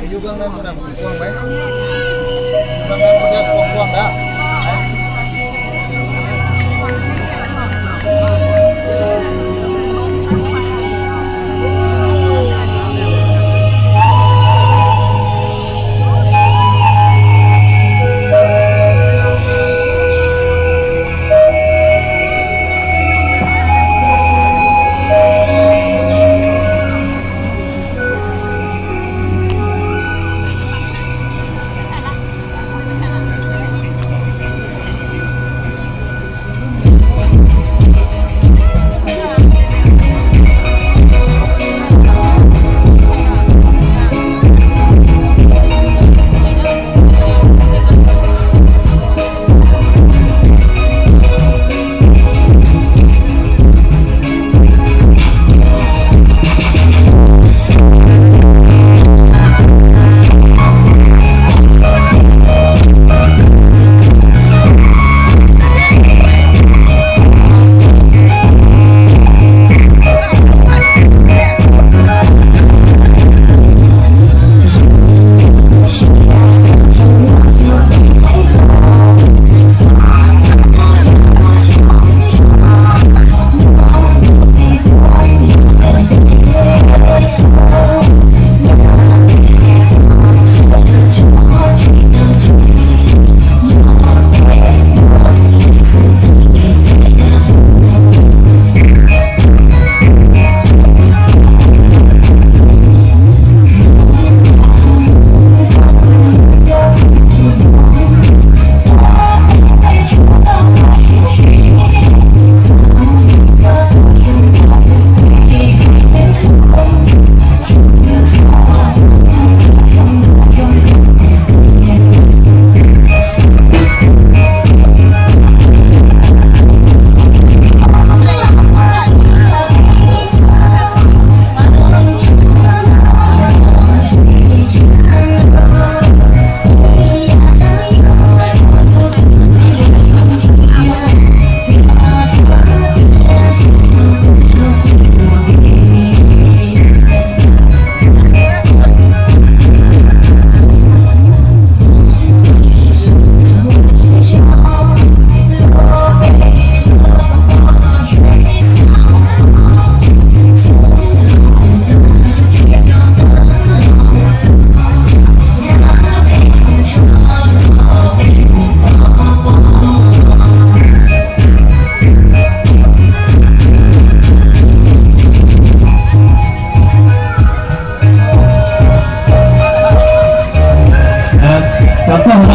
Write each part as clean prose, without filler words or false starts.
juga kan udah kuang baik. Udah kuang dah.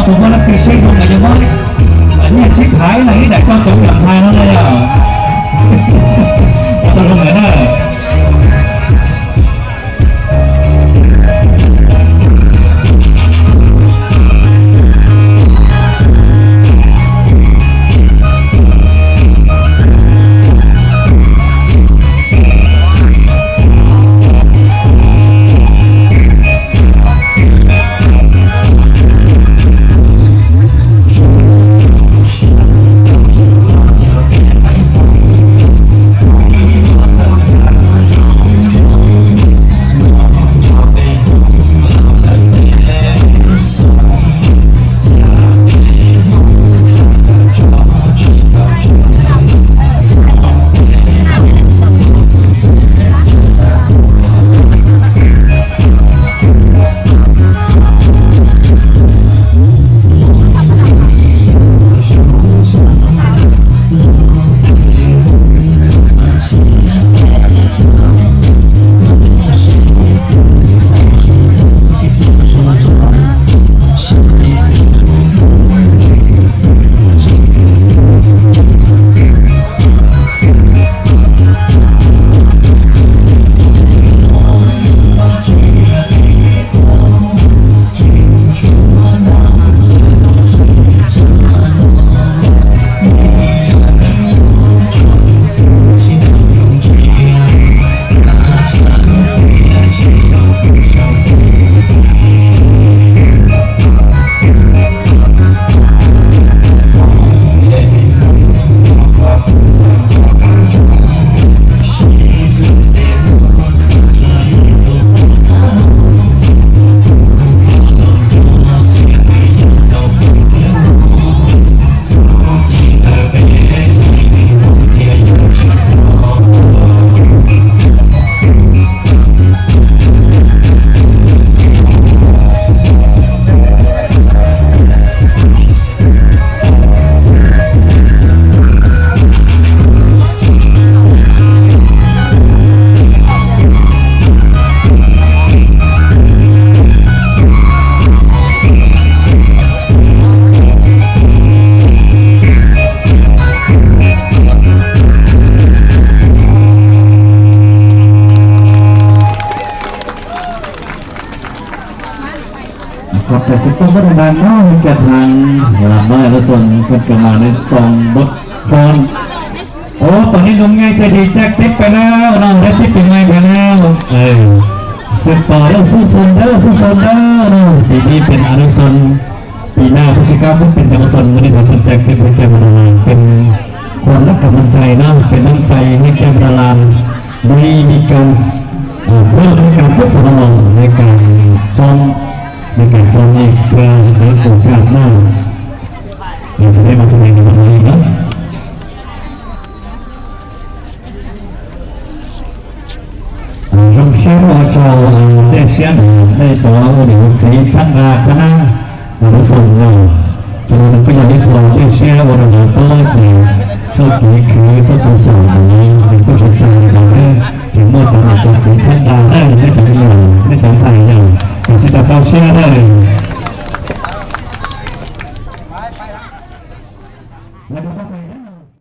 Tụi con kỳ xây dựng là như vậy, nhà chiếc thái này để cho tụi làm sai nó đây à, tụi con này nè. ขอบใจสิบปวัฒนน้อยกระทางหลับน้อยและส่วนเป็นกระมาในซองบทฟอนโอ้ตอนนี้ลุงไงใจดีแจ็คทิปไปแล้วน้องได้ทิปเป็นไงไปแล้วสืบต่อแล้วสู้ซนเด้อสู้ซนเด้อปีนี้เป็นอนุสนปีหน้าพฤศจิกายนเป็นอนุสนวันนี้ผมแจ็คทิปเป็นแก้มดาลานเป็นคนรักกำลังใจนะเป็นน้ำใจให้แก้มดาลานมีการเริ่มในการฝึกฝนในการซ้อมในการซ้อมอีกเพื่อให้โอกาสหน้าเราจะได้มาแสดงในวันนี้นะรำเชื่อว่าโชว์ได้เชื่อได้ตัวหนึ่งสีสันราคณะเราส่งเราเราก็ยังได้ตัวได้เชื่อว่าเราต้องได้เจ้ากี่คือเจ้าตัวสองนี้เป็นผู้ชมตาเราจะถึงเมื่อตอนตัวสีสันราได้ไม่ต้องอยู่ไม่ต้องใจอย่างที่จะต้องเชื่อได้